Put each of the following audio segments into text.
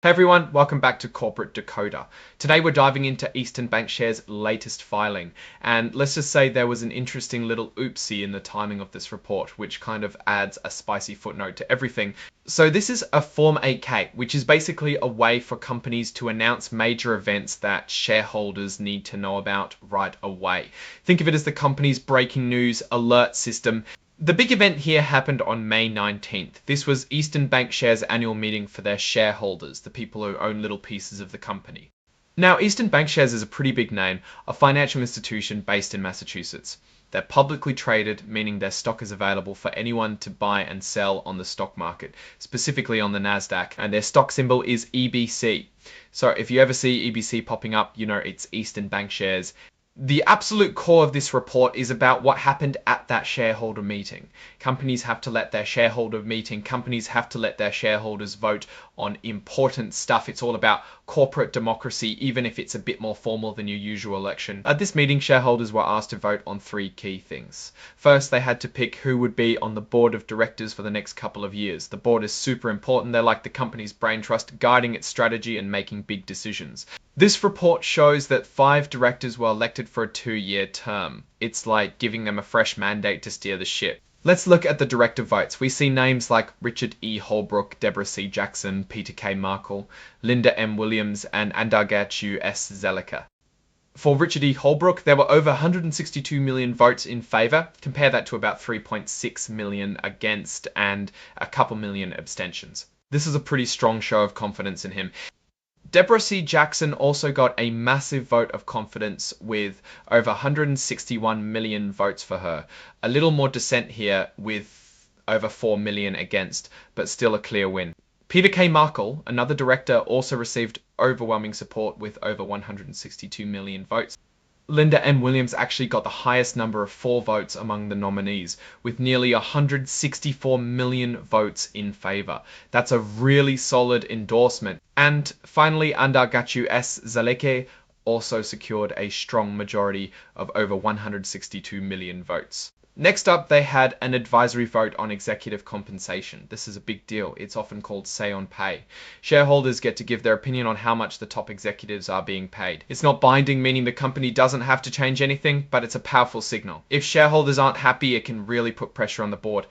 Hey everyone, welcome back to Corporate Decoder. Today we're diving into Eastern Bankshares' latest filing, and let's just say there was an interesting little oopsie in the timing of this report, which kind of adds a spicy footnote to everything. So this is a Form 8K, which is basically a way for companies to announce major events that shareholders need to know about right away. Think of it as the company's breaking news alert system. The big event here happened on May 19th. This was Eastern Bankshares' annual meeting for their shareholders, the people who own little pieces of the company. Now, Eastern Bankshares is a pretty big name, a financial institution based in Massachusetts. They're publicly traded, meaning their stock is available for anyone to buy and sell on the stock market, specifically on the NASDAQ, and their stock symbol is EBC. So if you ever see EBC popping up, you know it's Eastern Bankshares. The absolute core of this report is about what happened at that shareholder meeting. Companies have to let their shareholders vote on important stuff. It's all about corporate democracy, even if it's a bit more formal than your usual election. At this meeting, shareholders were asked to vote on three key things. First, they had to pick who would be on the board of directors for the next couple of years. The board is super important. They're like the company's brain trust, guiding its strategy and making big decisions. This report shows that 5 directors were elected for a 2-year term. It's like giving them a fresh mandate to steer the ship. Let's look at the director votes. We see names like Richard E. Holbrook, Deborah C. Jackson, Peter K. Markle, Linda M. Williams, and Andargachu S. Zelica. For Richard E. Holbrook, there were over 162 million votes in favour. Compare that to about 3.6 million against and a couple million abstentions. This is a pretty strong show of confidence in him. Deborah C. Jackson also got a massive vote of confidence with over 161 million votes for her. A little more dissent here with over 4 million against, but still a clear win. Peter K. Markle, another director, also received overwhelming support with over 162 million votes. Linda M. Williams actually got the highest number of 4 votes among the nominees, with nearly 164 million votes in favour. That's a really solid endorsement. And finally, Andargachu S. Zelica also secured a strong majority of over 162 million votes. Next up, they had an advisory vote on executive compensation. This is a big deal. It's often called say on pay. Shareholders get to give their opinion on how much the top executives are being paid. It's not binding, meaning the company doesn't have to change anything, but it's a powerful signal. If shareholders aren't happy, it can really put pressure on the board.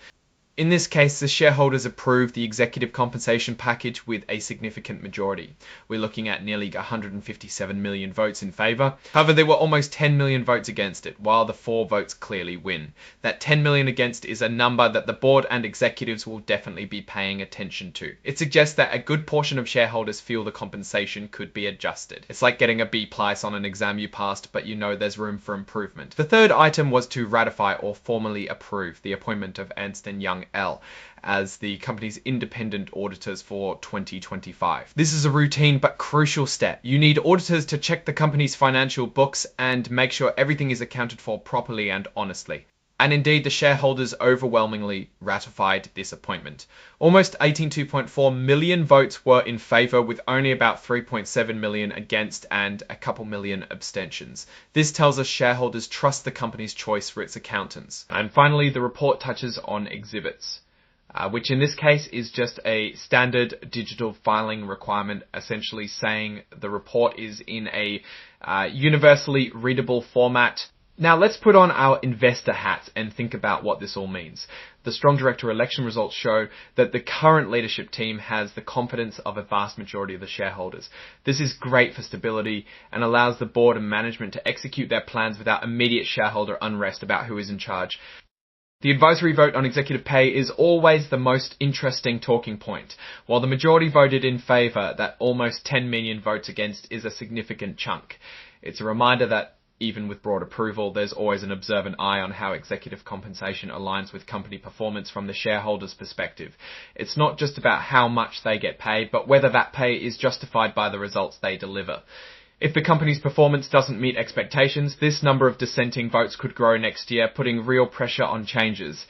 In this case, the shareholders approved the executive compensation package with a significant majority. We're looking at nearly 157 million votes in favour. However, there were almost 10 million votes against it, while the 4 votes clearly win. That 10 million against is a number that the board and executives will definitely be paying attention to. It suggests that a good portion of shareholders feel the compensation could be adjusted. It's like getting a B+ on an exam you passed, but you know there's room for improvement. The third item was to ratify or formally approve the appointment of Ernst & Young L as the company's independent auditors for 2025. This is a routine but crucial step. You need auditors to check the company's financial books and make sure everything is accounted for properly and honestly. And indeed, the shareholders overwhelmingly ratified this appointment. Almost 18.4 million votes were in favour, with only about 3.7 million against and a couple million abstentions. This tells us shareholders trust the company's choice for its accountants. And finally, the report touches on exhibits, which in this case is just a standard digital filing requirement, essentially saying the report is in a universally readable format. Now let's put on our investor hat and think about what this all means. The strong director election results show that the current leadership team has the confidence of a vast majority of the shareholders. This is great for stability and allows the board and management to execute their plans without immediate shareholder unrest about who is in charge. The advisory vote on executive pay is always the most interesting talking point. While the majority voted in favour, that almost 10 million votes against is a significant chunk. It's a reminder that even with broad approval, there's always an observant eye on how executive compensation aligns with company performance from the shareholders' perspective. It's not just about how much they get paid, but whether that pay is justified by the results they deliver. If the company's performance doesn't meet expectations, this number of dissenting votes could grow next year, putting real pressure on changes.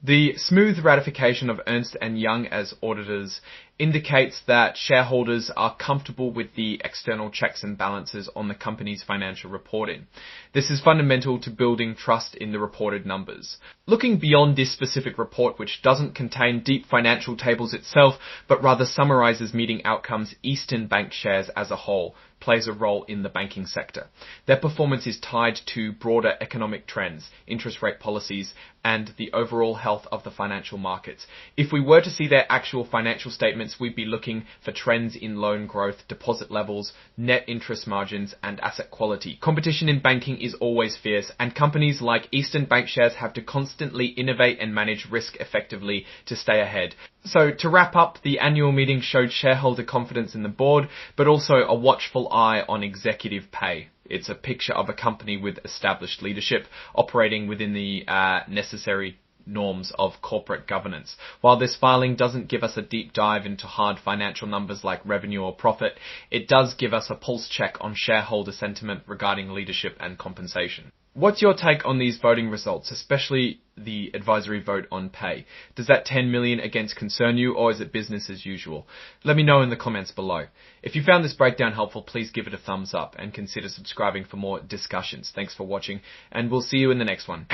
The smooth ratification of Ernst & Young as auditors indicates that shareholders are comfortable with the external checks and balances on the company's financial reporting. This is fundamental to building trust in the reported numbers. Looking beyond this specific report, which doesn't contain deep financial tables itself, but rather summarizes meeting outcomes, Eastern Bankshares as a whole plays a role in the banking sector. Their performance is tied to broader economic trends, interest rate policies, and the overall health of the financial markets. If we were to see their actual financial statements, we'd be looking for trends in loan growth, deposit levels, net interest margins, and asset quality. Competition in banking is always fierce, and companies like Eastern Bankshares have to constantly innovate and manage risk effectively to stay ahead. So to wrap up, the annual meeting showed shareholder confidence in the board, but also a watchful eye on executive pay. It's a picture of a company with established leadership operating within the necessary norms of corporate governance. While this filing doesn't give us a deep dive into hard financial numbers like revenue or profit, it does give us a pulse check on shareholder sentiment regarding leadership and compensation. What's your take on these voting results, especially the advisory vote on pay? Does that 10 million against concern you, or is it business as usual? Let me know in the comments below. If you found this breakdown helpful, please give it a thumbs up and consider subscribing for more discussions. Thanks for watching, and we'll see you in the next one.